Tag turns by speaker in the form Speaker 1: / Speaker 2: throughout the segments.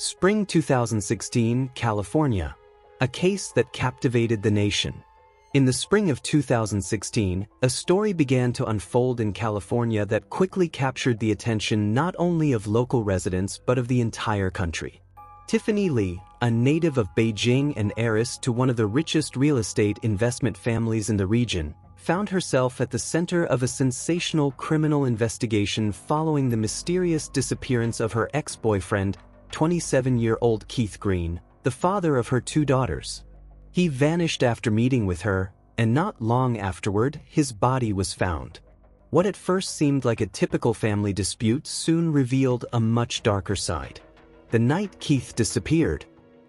Speaker 1: Spring 2016, California. A case that captivated the nation. In the spring of 2016, a story began to unfold in California that quickly captured the attention not only of local residents but of the entire country. Tiffany Lee, a native of Beijing and heiress to one of the richest real estate investment families in the region, found herself at the center of a sensational criminal investigation following the mysterious disappearance of her ex-boyfriend, 27-year-old Keith Green, the father of her two daughters. He vanished after meeting with her, and not long afterward, his body was found. What at first seemed like a typical family dispute soon revealed a much darker side. The night Keith disappeared.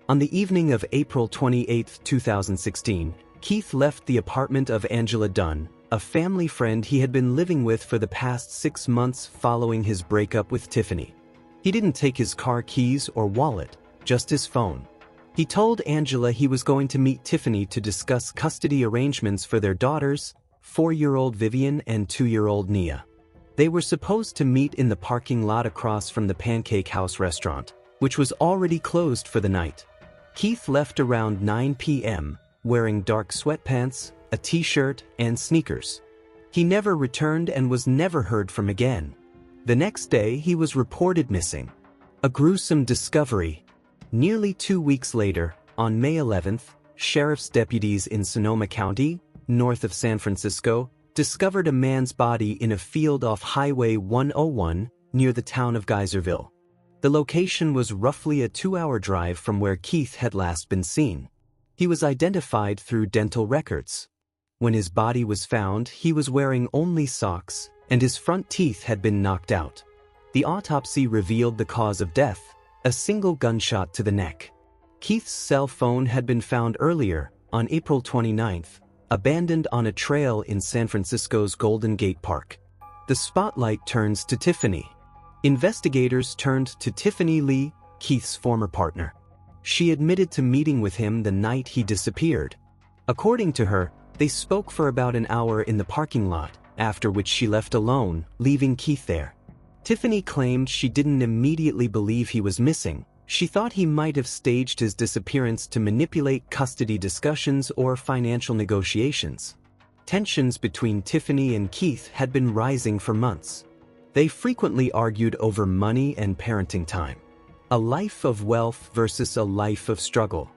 Speaker 1: On the evening of April 28, 2016, Keith left the apartment of Angela Dunn, a family friend he had been living with for the past 6 months following his breakup with Tiffany. He didn't take his car keys or wallet, just his phone. He told Angela he was going to meet Tiffany to discuss custody arrangements for their daughters, 4-year-old Vivian and 2-year-old Nia. They were supposed to meet in the parking lot across from the Pancake House restaurant, which was already closed for the night. Keith left around 9 p.m., wearing dark sweatpants, a t-shirt, and sneakers. He never returned and was never heard from again. The next day, he was reported missing. A gruesome discovery. Nearly 2 weeks later, on May 11th, sheriff's deputies in Sonoma County, north of San Francisco, discovered a man's body in a field off Highway 101 near the town of Geyserville. The location was roughly a 2-hour drive from where Keith had last been seen. He was identified through dental records. When his body was found, he was wearing only socks, and his front teeth had been knocked out. The autopsy revealed the cause of death, a single gunshot to the neck. Keith's cell phone had been found earlier, on April 29th, abandoned on a trail in San Francisco's Golden Gate Park. The spotlight turns to Tiffany. Investigators turned to Tiffany Lee, Keith's former partner. She admitted to meeting with him the night he disappeared. According to her, they spoke for about an hour in the parking lot, after which she left alone, leaving Keith there. Tiffany claimed she didn't immediately believe he was missing. She thought he might have staged his disappearance to manipulate custody discussions or financial negotiations. Tensions between Tiffany and Keith had been rising for months. They frequently argued over money and parenting time. A life of wealth versus a life of struggle.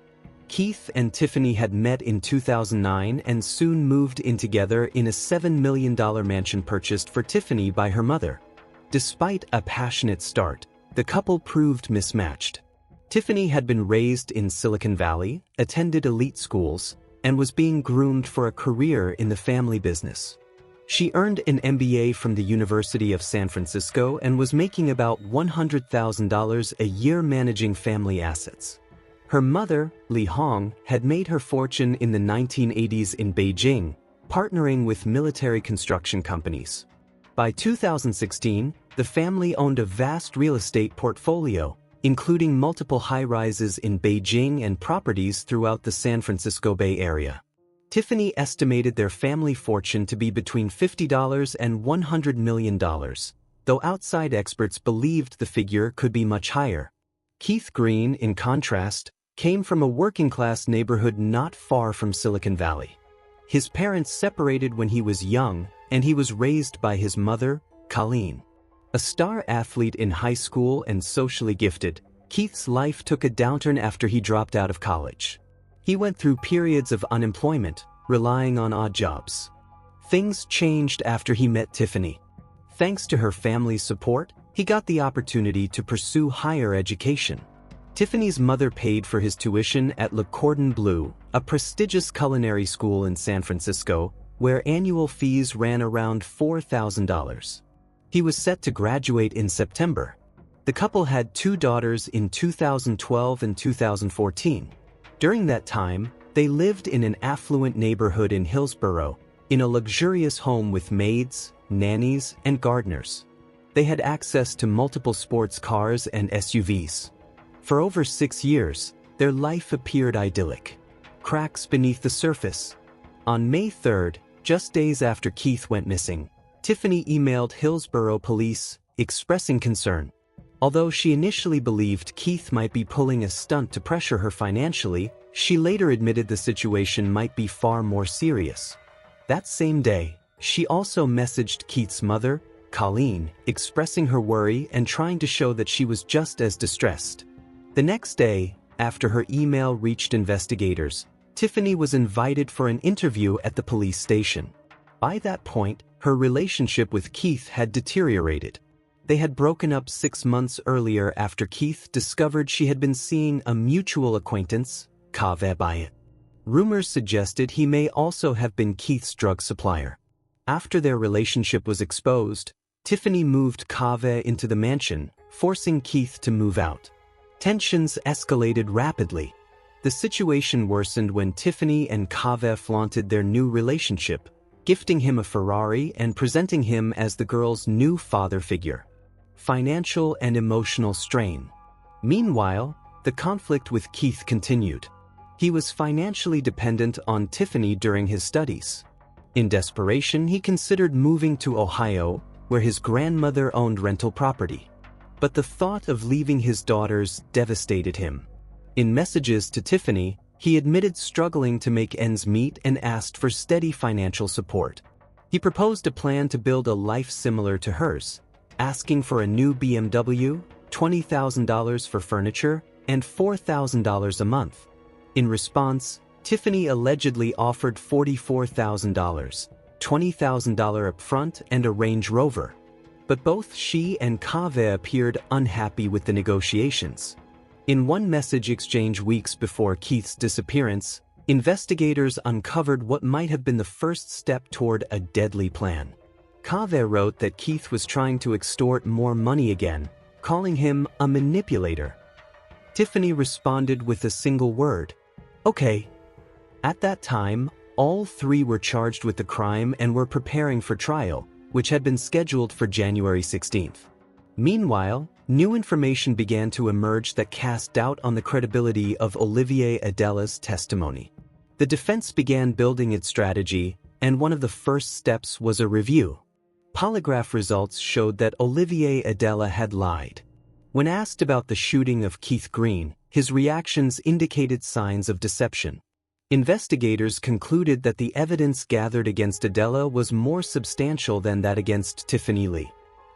Speaker 1: Keith and Tiffany had met in 2009 and soon moved in together in a $7 million mansion purchased for Tiffany by her mother. Despite a passionate start, the couple proved mismatched. Tiffany had been raised in Silicon Valley, attended elite schools, and was being groomed for a career in the family business. She earned an MBA from the University of San Francisco and was making about $100,000 a year managing family assets. Her mother, Li Hong, had made her fortune in the 1980s in Beijing, partnering with military construction companies. By 2016, the family owned a vast real estate portfolio, including multiple high-rises in Beijing and properties throughout the San Francisco Bay Area. Tiffany estimated their family fortune to be between $50 and $100 million, though outside experts believed the figure could be much higher. Keith Green, in contrast, came from a working-class neighborhood not far from Silicon Valley. His parents separated when he was young, and he was raised by his mother, Colleen. A star athlete in high school and socially gifted, Keith's life took a downturn after he dropped out of college. He went through periods of unemployment, relying on odd jobs. Things changed after he met Tiffany. Thanks to her family's support, he got the opportunity to pursue higher education. Tiffany's mother paid for his tuition at Le Cordon Bleu, a prestigious culinary school in San Francisco, where annual fees ran around $4,000. He was set to graduate in September. The couple had 2 daughters in 2012 and 2014. During that time, they lived in an affluent neighborhood in Hillsborough, in a luxurious home with maids, nannies, and gardeners. They had access to multiple sports cars and SUVs. For over 6 years, their life appeared idyllic. Cracks beneath the surface. On May 3rd, just days after Keith went missing, Tiffany emailed Hillsborough police, expressing concern. Although she initially believed Keith might be pulling a stunt to pressure her financially, she later admitted the situation might be far more serious. That same day, she also messaged Keith's mother, Colleen, expressing her worry and trying to show that she was just as distressed. The next day, after her email reached investigators, Tiffany was invited for an interview at the police station. By that point, her relationship with Keith had deteriorated. They had broken up 6 months earlier after Keith discovered she had been seeing a mutual acquaintance, Kaveh Bayat. Rumors suggested he may also have been Keith's drug supplier. After their relationship was exposed, Tiffany moved Kaveh into the mansion, forcing Keith to move out. Tensions escalated rapidly. The situation worsened when Tiffany and Kaveh flaunted their new relationship, gifting him a Ferrari and presenting him as the girl's new father figure. Financial and emotional strain. Meanwhile, the conflict with Keith continued. He was financially dependent on Tiffany during his studies. In desperation, he considered moving to Ohio, where his grandmother owned rental property. But the thought of leaving his daughters devastated him. In messages to Tiffany, he admitted struggling to make ends meet and asked for steady financial support. He proposed a plan to build a life similar to hers, asking for a new BMW, $20,000 for furniture, and $4,000 a month. In response, Tiffany allegedly offered $44,000, $20,000 upfront, and a Range Rover. But both she and Kaveh appeared unhappy with the negotiations. In one message exchange weeks before Keith's disappearance, investigators uncovered what might have been the first step toward a deadly plan. Kaveh wrote that Keith was trying to extort more money again, calling him a manipulator. Tiffany responded with a single word: "Okay." At that time, all three were charged with the crime and were preparing for trial, which had been scheduled for January 16th. Meanwhile, new information began to emerge that cast doubt on the credibility of Olivier Adela's testimony. The defense began building its strategy, and one of the first steps was a review. Polygraph results showed that Olivier Adela had lied. When asked about the shooting of Keith Green, his reactions indicated signs of deception. Investigators concluded that the evidence gathered against Adela was more substantial than that against Tiffany Lee.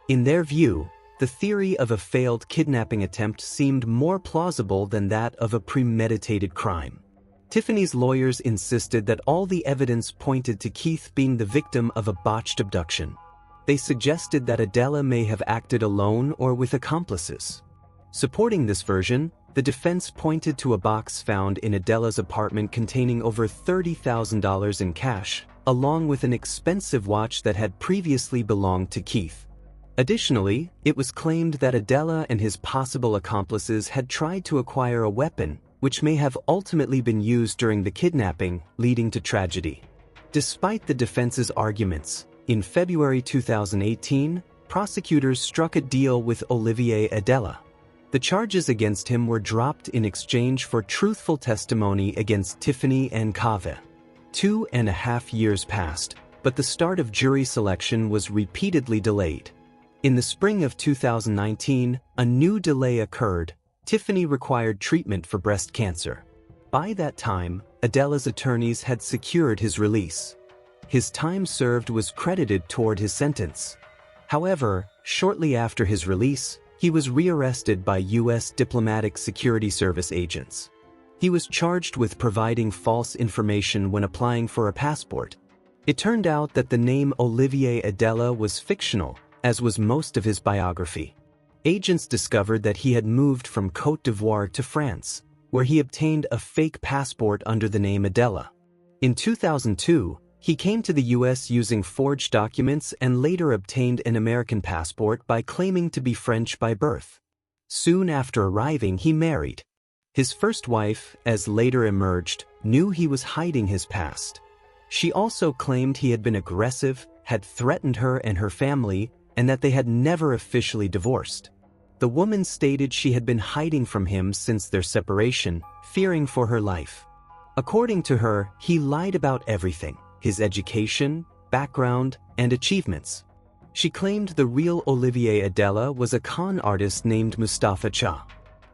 Speaker 1: In their view, the theory of a failed kidnapping attempt seemed more plausible than that of a premeditated crime. Tiffany's lawyers insisted that all the evidence pointed to Keith being the victim of a botched abduction. They suggested that Adela may have acted alone or with accomplices. Supporting this version, the defense pointed to a box found in Adela's apartment containing over $30,000 in cash, along with an expensive watch that had previously belonged to Keith. Additionally, it was claimed that Adela and his possible accomplices had tried to acquire a weapon, which may have ultimately been used during the kidnapping, leading to tragedy. Despite the defense's arguments, in February 2018, prosecutors struck a deal with Olivier Adela. The charges against him were dropped in exchange for truthful testimony against Tiffany and Kaveh. 2.5 years passed, but the start of jury selection was repeatedly delayed. In the spring of 2019, a new delay occurred. Tiffany required treatment for breast cancer. By that time, Adela's attorneys had secured his release. His time served was credited toward his sentence. However, shortly after his release, he was rearrested by U.S. Diplomatic Security Service agents. He was charged with providing false information when applying for a passport. It turned out that the name Olivier Adela was fictional, as was most of his biography. Agents discovered that he had moved from Côte d'Ivoire to France, where he obtained a fake passport under the name Adela. In 2002, he came to the U.S. using forged documents and later obtained an American passport by claiming to be French by birth. Soon after arriving, he married. His first wife, as later emerged, knew he was hiding his past. She also claimed he had been aggressive, had threatened her and her family, and that they had never officially divorced. The woman stated she had been hiding from him since their separation, fearing for her life. According to her, he lied about everything: his education, background, and achievements. She claimed the real Olivier Adela was a con artist named Mustafa Cha.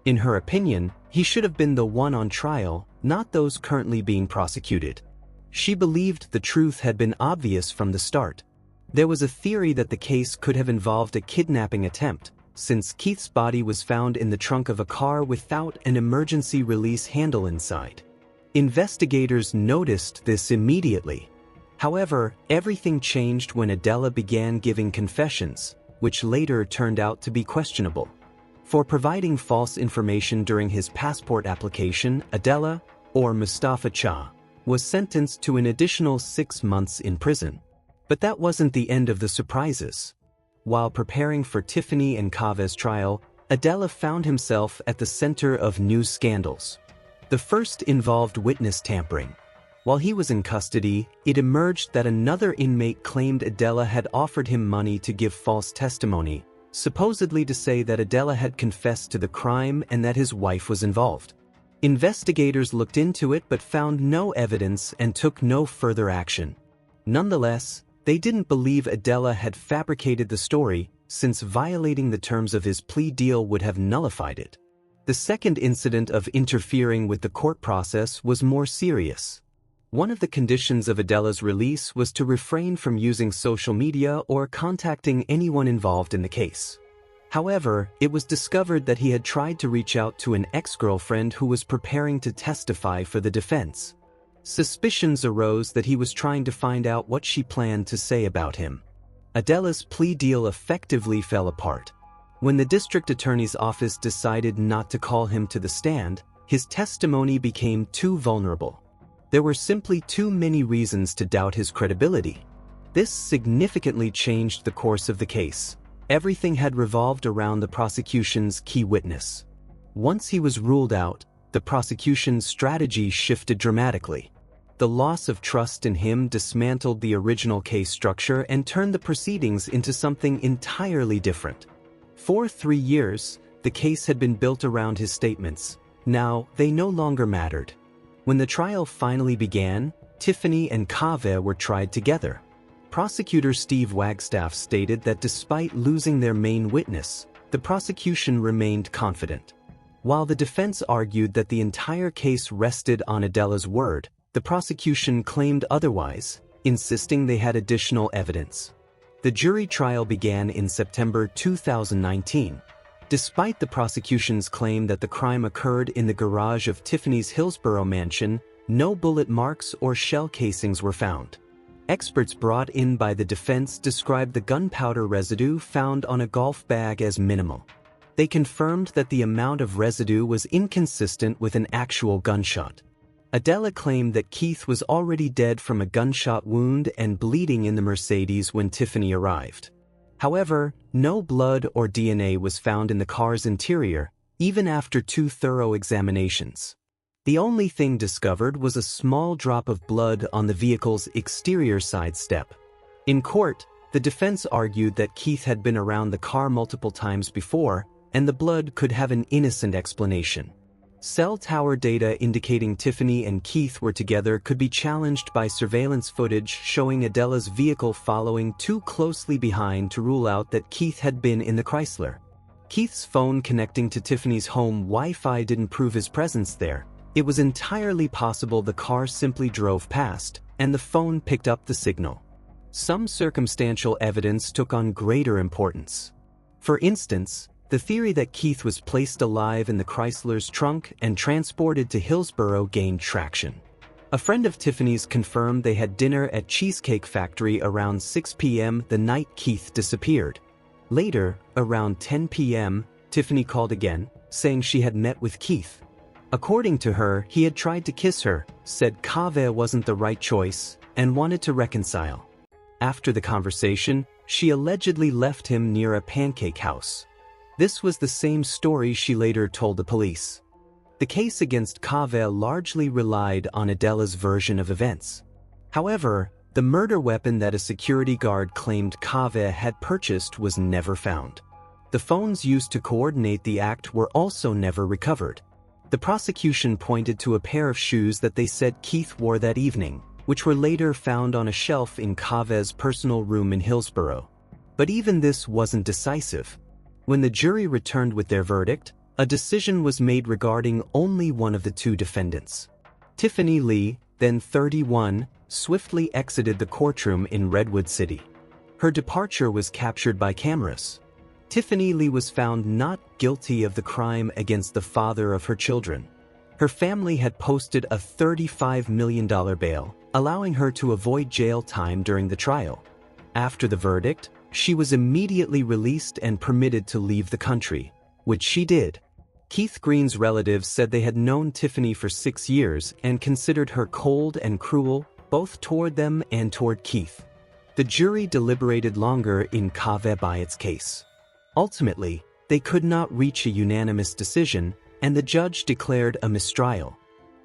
Speaker 1: In her opinion, he should have been the one on trial, not those currently being prosecuted. She believed the truth had been obvious from the start. There was a theory that the case could have involved a kidnapping attempt, since Keith's body was found in the trunk of a car without an emergency release handle inside. Investigators noticed this immediately. However, everything changed when Adela began giving confessions, which later turned out to be questionable. For providing false information during his passport application, Adela, or Mustafa Cha, was sentenced to an additional 6 months in prison. But that wasn't the end of the surprises. While preparing for Tiffany and Kave's trial, Adela found himself at the center of new scandals. The first involved witness tampering. While he was in custody, it emerged that another inmate claimed Adela had offered him money to give false testimony, supposedly to say that Adela had confessed to the crime and that his wife was involved. Investigators looked into it but found no evidence and took no further action. Nonetheless, they didn't believe Adela had fabricated the story, since violating the terms of his plea deal would have nullified it. The second incident of interfering with the court process was more serious. One of the conditions of Adela's release was to refrain from using social media or contacting anyone involved in the case. However, it was discovered that he had tried to reach out to an ex-girlfriend who was preparing to testify for the defense. Suspicions arose that he was trying to find out what she planned to say about him. Adela's plea deal effectively fell apart. When the district attorney's office decided not to call him to the stand, his testimony became too vulnerable. There were simply too many reasons to doubt his credibility. This significantly changed the course of the case. Everything had revolved around the prosecution's key witness. Once he was ruled out, the prosecution's strategy shifted dramatically. The loss of trust in him dismantled the original case structure and turned the proceedings into something entirely different. For 3 years, the case had been built around his statements. Now, they no longer mattered. When the trial finally began, Tiffany and Kave were tried together. Prosecutor Steve Wagstaff stated that despite losing their main witness, the prosecution remained confident. While the defense argued that the entire case rested on Adela's word, the prosecution claimed otherwise, insisting they had additional evidence. The jury trial began in September 2019. Despite the prosecution's claim that the crime occurred in the garage of Tiffany's Hillsborough mansion, no bullet marks or shell casings were found. Experts brought in by the defense described the gunpowder residue found on a golf bag as minimal. They confirmed that the amount of residue was inconsistent with an actual gunshot. Adela claimed that Keith was already dead from a gunshot wound and bleeding in the Mercedes when Tiffany arrived. However, no blood or DNA was found in the car's interior, even after 2 thorough examinations. The only thing discovered was a small drop of blood on the vehicle's exterior side step. In court, the defense argued that Keith had been around the car multiple times before, and the blood could have an innocent explanation. Cell tower data indicating Tiffany and Keith were together could be challenged by surveillance footage showing Adela's vehicle following too closely behind to rule out that Keith had been in the Chrysler. Keith's phone connecting to Tiffany's home Wi-Fi didn't prove his presence there. It was entirely possible the car simply drove past, and the phone picked up the signal. Some circumstantial evidence took on greater importance. For instance, the theory that Keith was placed alive in the Chrysler's trunk and transported to Hillsborough gained traction. A friend of Tiffany's confirmed they had dinner at Cheesecake Factory around 6 p.m. the night Keith disappeared. Later, around 10 p.m., Tiffany called again, saying she had met with Keith. According to her, he had tried to kiss her, said Kave wasn't the right choice, and wanted to reconcile. After the conversation, she allegedly left him near a pancake house. This was the same story she later told the police. The case against Kave largely relied on Adela's version of events. However, the murder weapon that a security guard claimed Kave had purchased was never found. The phones used to coordinate the act were also never recovered. The prosecution pointed to a pair of shoes that they said Keith wore that evening, which were later found on a shelf in Kave's personal room in Hillsborough. But even this wasn't decisive. When the jury returned with their verdict, a decision was made regarding only one of the two defendants. Tiffany Lee, then 31, swiftly exited the courtroom in Redwood City. Her departure was captured by cameras. Tiffany Lee was found not guilty of the crime against the father of her children. Her family had posted a $35 million bail, allowing her to avoid jail time during the trial. After the verdict, she was immediately released and permitted to leave the country, which she did. Keith Green's relatives said they had known Tiffany for 6 years and considered her cold and cruel, both toward them and toward Keith. The jury deliberated longer in Kaveh Bayat's case. Ultimately, they could not reach a unanimous decision, and the judge declared a mistrial.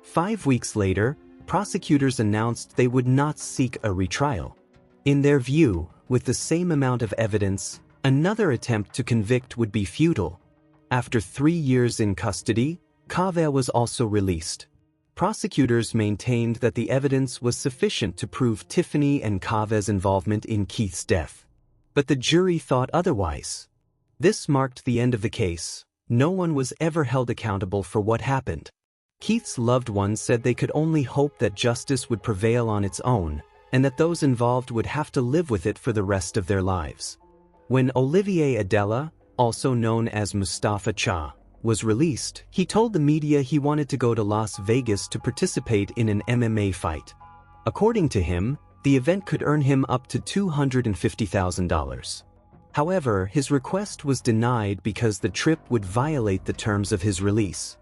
Speaker 1: 5 weeks later, prosecutors announced they would not seek a retrial. In their view, with the same amount of evidence, another attempt to convict would be futile. After 3 years in custody, Kaveh was also released. Prosecutors maintained that the evidence was sufficient to prove Tiffany and Kaveh's involvement in Keith's death. But the jury thought otherwise. This marked the end of the case. No one was ever held accountable for what happened. Keith's loved ones said they could only hope that justice would prevail on its own, and that those involved would have to live with it for the rest of their lives. When Olivier Adela, also known as Mustafa Cha, was released, he told the media he wanted to go to Las Vegas to participate in an MMA fight. According to him, the event could earn him up to $250,000. However, his request was denied because the trip would violate the terms of his release.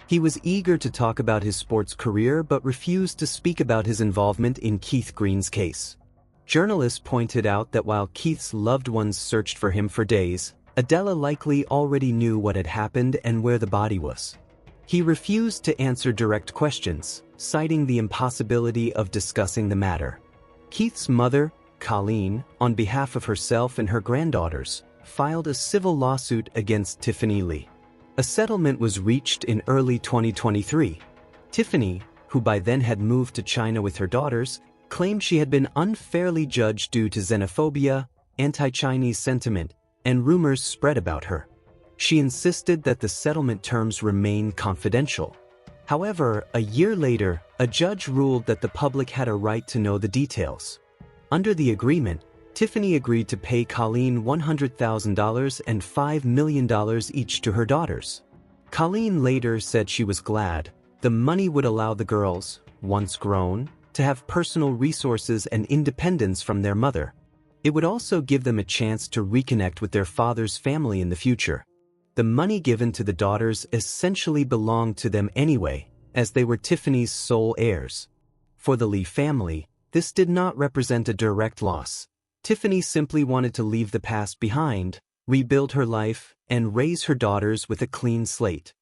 Speaker 1: He was eager to talk about his sports career but refused to speak about his involvement in Keith Green's case. Journalists pointed out that while Keith's loved ones searched for him for days, Adela likely already knew what had happened and where the body was. He refused to answer direct questions, citing the impossibility of discussing the matter. Keith's mother, Colleen, on behalf of herself and her granddaughters, filed a civil lawsuit against Tiffany Lee. A settlement was reached in early 2023. Tiffany, who by then had moved to China with her daughters, claimed she had been unfairly judged due to xenophobia, anti-Chinese sentiment, and rumors spread about her. She insisted that the settlement terms remain confidential. However, a year later, a judge ruled that the public had a right to know the details. Under the agreement, Tiffany agreed to pay Colleen $100,000 and $5 million each to her daughters. Colleen later said she was glad. The money would allow the girls, once grown, to have personal resources and independence from their mother. It would also give them a chance to reconnect with their father's family in the future. The money given to the daughters essentially belonged to them anyway, as they were Tiffany's sole heirs. For the Lee family, this did not represent a direct loss. Tiffany simply wanted to leave the past behind, rebuild her life, and raise her daughters with a clean slate.